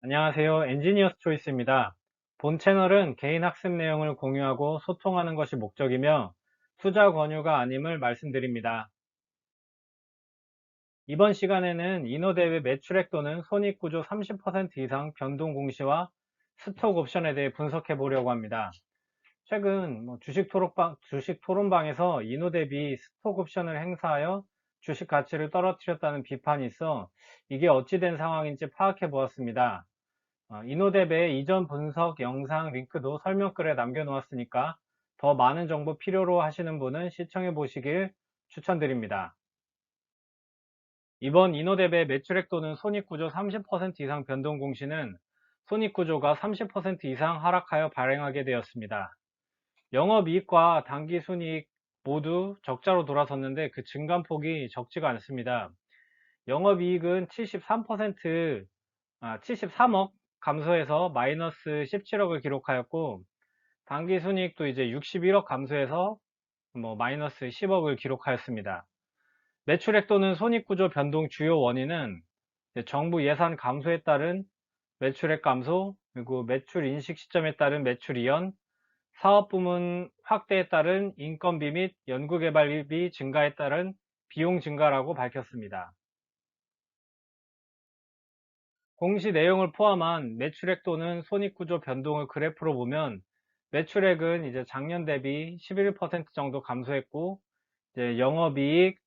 안녕하세요. 엔지니어스 초이스입니다. 본 채널은 개인 학습 내용을 공유하고 소통하는 것이 목적이며 투자 권유가 아님을 말씀드립니다. 이번 시간에는 인허대회 매출액 또는 손익구조 30% 이상 변동 공시와 스톡 옵션에 대해 분석해 보려고 합니다. 최근 주식 토론방에서 인허 대비 스톡 옵션을 행사하여 주식 가치를 떨어뜨렸다는 비판이 있어 이게 어찌된 상황인지 파악해 보았습니다. 이노뎁의 이전 분석 영상 링크도 설명글에 남겨놓았으니까 더 많은 정보 필요로 하시는 분은 시청해 보시길 추천드립니다. 이번 이노뎁의 매출액 또는 손익구조 30% 이상 변동 공시는 손익구조가 30% 이상 하락하여 발행하게 되었습니다. 영업이익과 당기순이익 모두 적자로 돌아섰는데 그 증감폭이 적지가 않습니다. 영업이익은 73억 감소해서 마이너스 17억을 기록하였고, 당기순이익도 이제 61억 감소해서 마이너스 10억을 기록하였습니다. 매출액 또는 손익구조 변동 주요 원인은 정부 예산 감소에 따른 매출액 감소, 그리고 매출 인식 시점에 따른 매출 이연, 사업 부문 확대에 따른 인건비 및 연구개발비 증가에 따른 비용 증가라고 밝혔습니다. 공시 내용을 포함한 매출액 또는 손익구조 변동을 그래프로 보면 매출액은 이제 작년 대비 11% 정도 감소했고, 이제 영업이익,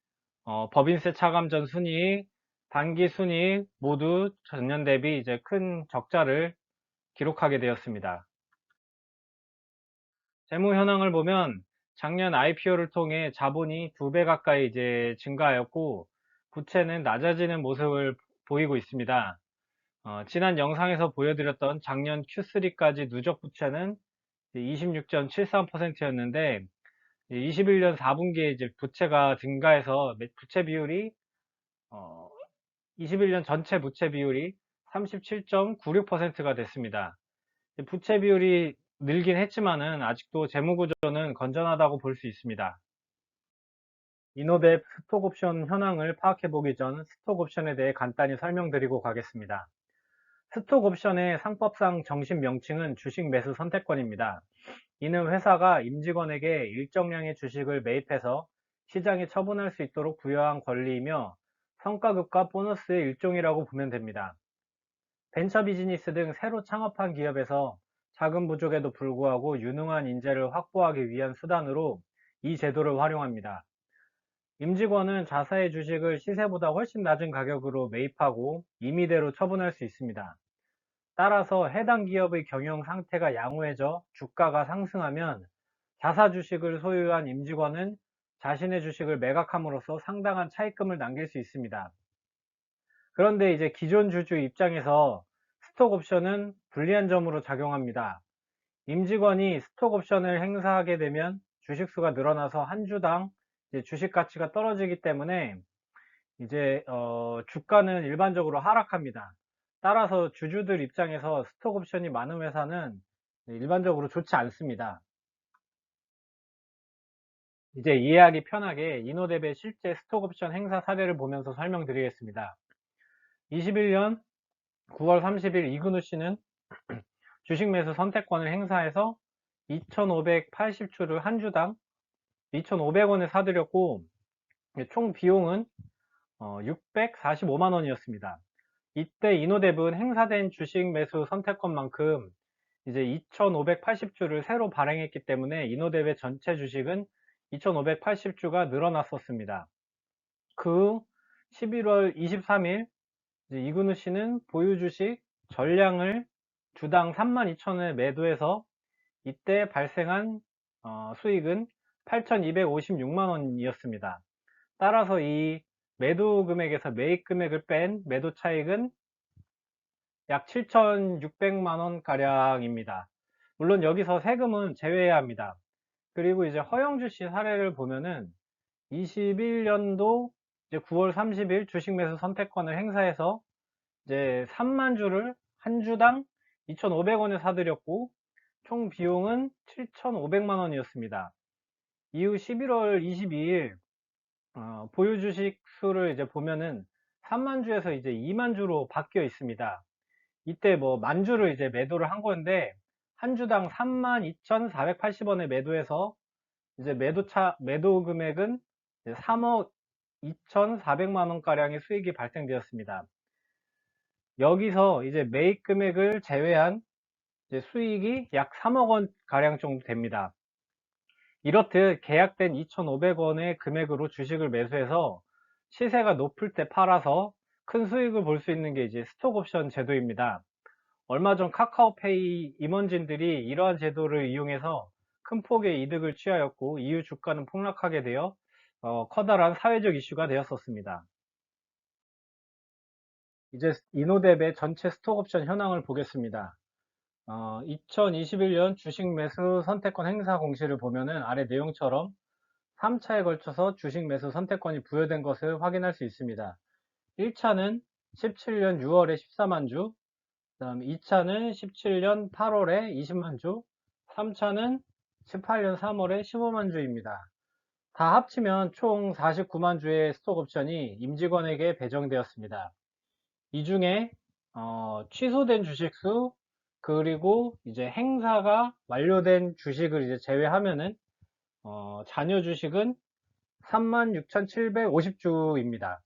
법인세 차감 전 순이익, 단기 순이익 모두 전년 대비 이제 큰 적자를 기록하게 되었습니다. 재무 현황을 보면 작년 IPO를 통해 자본이 2배 가까이 이제 증가하였고, 부채는 낮아지는 모습을 보이고 있습니다. 지난 영상에서 보여드렸던 작년 Q3까지 누적 부채는 26.73%였는데 21년 4분기에 이제 부채가 증가해서 부채 비율이 21년 전체 부채 비율이 37.96%가 됐습니다. 부채 비율이 늘긴 했지만은 아직도 재무 구조는 건전하다고 볼 수 있습니다. 이노뎁 스톡 옵션 현황을 파악해 보기 전 스톡 옵션에 대해 간단히 설명드리고 가겠습니다. 스톡 옵션의 상법상 정식 명칭은 주식 매수 선택권입니다. 이는 회사가 임직원에게 일정량의 주식을 매입해서 시장에 처분할 수 있도록 부여한 권리이며 성과급과 보너스의 일종이라고 보면 됩니다. 벤처 비즈니스 등 새로 창업한 기업에서 자금 부족에도 불구하고 유능한 인재를 확보하기 위한 수단으로 이 제도를 활용합니다. 임직원은 자사의 주식을 시세보다 훨씬 낮은 가격으로 매입하고 임의대로 처분할 수 있습니다. 따라서 해당 기업의 경영 상태가 양호해져 주가가 상승하면 자사 주식을 소유한 임직원은 자신의 주식을 매각함으로써 상당한 차익금을 남길 수 있습니다. 그런데 이제 기존 주주 입장에서 스톡 옵션은 불리한 점으로 작용합니다. 임직원이 스톡 옵션을 행사하게 되면 주식수가 늘어나서 한 주당 주식 가치가 떨어지기 때문에 주가는 일반적으로 하락합니다. 따라서 주주들 입장에서 스톡 옵션이 많은 회사는 일반적으로 좋지 않습니다. 이제 이해하기 편하게 이노뎁의 실제 스톡 옵션 행사 사례를 보면서 설명드리겠습니다. 21년 9월 30일 이근우 씨는 주식 매수 선택권을 행사해서 2,580주를 한 주당 2,500원에 사들였고, 총 비용은 645만 원이었습니다. 이때 이노뎁은 행사된 주식 매수 선택권만큼 이제 2,580주를 새로 발행했기 때문에 이노뎁의 전체 주식은 2,580주가 늘어났었습니다. 그 후 11월 23일 이근우 씨는 보유 주식 전량을 주당 32,000원에 매도해서 이때 발생한 수익은 8,256만 원이었습니다. 따라서 이 매도 금액에서 매입 금액을 뺀 매도 차익은 약 7,600만 원 가량입니다. 물론 여기서 세금은 제외해야 합니다. 그리고 이제 허영주 씨 사례를 보면은 21년도 이제 9월 30일 주식 매수 선택권을 행사해서 이제 3만 주를 한 주당 2,500원에 사들였고 총 비용은 7,500만 원이었습니다. 이후 11월 22일 보유 주식 수를 이제 보면은 3만 주에서 이제 2만 주로 바뀌어 있습니다. 이때 뭐 만주를 이제 매도를 한 건데 한 주당 32,480원에 매도해서 이제 매도 금액은 3억 2,400만 원 가량의 수익이 발생되었습니다. 여기서 이제 매입 금액을 제외한 이제 수익이 약 3억 원 가량 정도 됩니다. 이렇듯 계약된 2,500원의 금액으로 주식을 매수해서 시세가 높을 때 팔아서 큰 수익을 볼 수 있는 게 이제 스톡옵션 제도입니다. 얼마 전 카카오페이 임원진들이 이러한 제도를 이용해서 큰 폭의 이득을 취하였고 이후 주가는 폭락하게 되어 커다란 사회적 이슈가 되었었습니다. 이제 이노뎁의 전체 스톡옵션 현황을 보겠습니다. 2021년 주식 매수 선택권 행사 공시를 보면은 아래 내용처럼 3차에 걸쳐서 주식 매수 선택권이 부여된 것을 확인할 수 있습니다. 1차는 17년 6월에 14만 주, 그다음 2차는 17년 8월에 20만 주, 3차는 18년 3월에 15만 주입니다. 다 합치면 총 49만 주의 스톡 옵션이 임직원에게 배정되었습니다. 이 중에 취소된 주식수 그리고 이제 행사가 완료된 주식을 이제 제외하면은 잔여 주식은 36,750주입니다.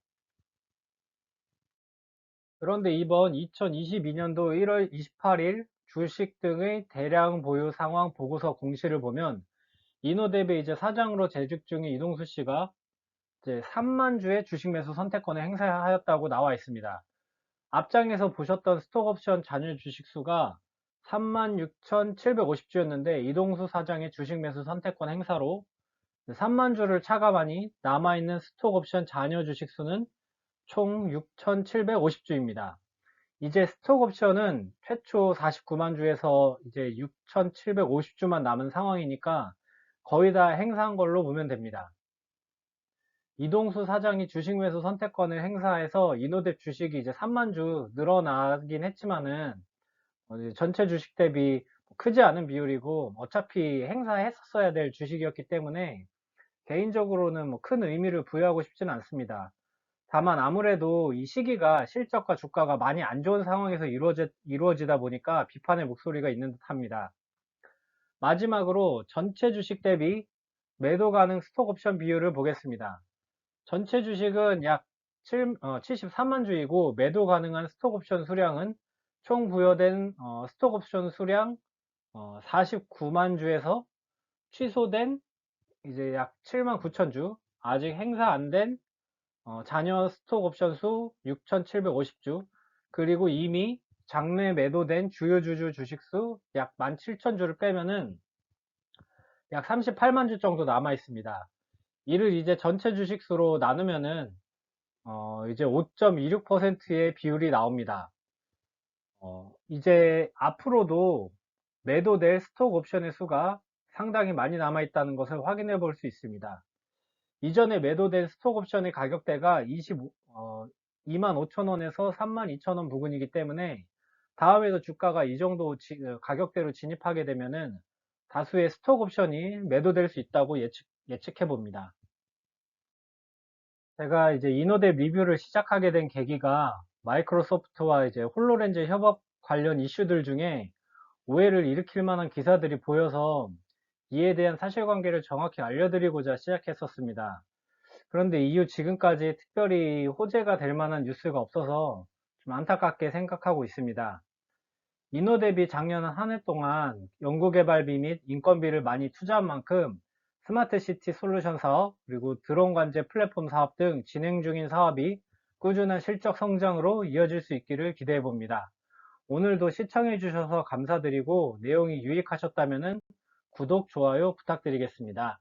그런데 이번 2022년도 1월 28일 주식 등의 대량 보유 상황 보고서 공시를 보면 이노뎁의 이제 사장으로 재직 중인 이동수 씨가 이제 3만 주의 주식 매수 선택권을 행사하였다고 나와 있습니다. 앞장에서 보셨던 스톡옵션 잔여 주식 수가 36,750주였는데 이동수 사장의 주식 매수 선택권 행사로 3만 주를 차감하니 남아있는 스톡옵션 잔여 주식 수는 총 6,750주입니다. 이제 스톡옵션은 최초 49만 주에서 이제 6,750주만 남은 상황이니까 거의 다 행사한 걸로 보면 됩니다. 이동수 사장이 주식 매수 선택권을 행사해서 이노뎁 주식이 이제 3만 주 늘어나긴 했지만은 전체 주식 대비 크지 않은 비율이고 어차피 행사했었어야 될 주식이었기 때문에 개인적으로는 뭐 큰 의미를 부여하고 싶지는 않습니다. 다만 아무래도 이 시기가 실적과 주가가 많이 안 좋은 상황에서 이루어지다 보니까 비판의 목소리가 있는 듯합니다. 마지막으로 전체 주식 대비 매도 가능 스톡 옵션 비율을 보겠습니다. 전체 주식은 약 73만 주이고 매도 가능한 스톡 옵션 수량은 총 부여된 스톡 옵션 수량 49만 주에서 취소된 이제 약 7만 9천 주, 아직 행사 안 된 잔여 스톡 옵션 수 6,750주, 그리고 이미 장내 매도된 주요 주주 주식수 약 17,000주를 빼면은 약 38만 주 정도 남아 있습니다. 이를 이제 전체 주식수로 나누면은 이제 5.26%의 비율이 나옵니다. 이제 앞으로도 매도될 스톡 옵션의 수가 상당히 많이 남아 있다는 것을 확인해 볼 수 있습니다. 이전에 매도된 스톡 옵션의 가격대가 25,000원에서 32,000원 부근이기 때문에 다음에도 주가가 이 정도 가격대로 진입하게 되면은 다수의 스톡 옵션이 매도될 수 있다고 예측해 봅니다. 제가 이제 이노뎁 리뷰를 시작하게 된 계기가 마이크로소프트와 이제 홀로렌즈 협업 관련 이슈들 중에 오해를 일으킬 만한 기사들이 보여서 이에 대한 사실관계를 정확히 알려드리고자 시작했었습니다. 그런데 이후 지금까지 특별히 호재가 될 만한 뉴스가 없어서 좀 안타깝게 생각하고 있습니다. 이노뎁이 작년 한 해 동안 연구개발비 및 인건비를 많이 투자한 만큼 스마트시티 솔루션 사업, 그리고 드론 관제 플랫폼 사업 등 진행 중인 사업이 꾸준한 실적 성장으로 이어질 수 있기를 기대해 봅니다. 오늘도 시청해 주셔서 감사드리고 내용이 유익하셨다면 구독, 좋아요 부탁드리겠습니다.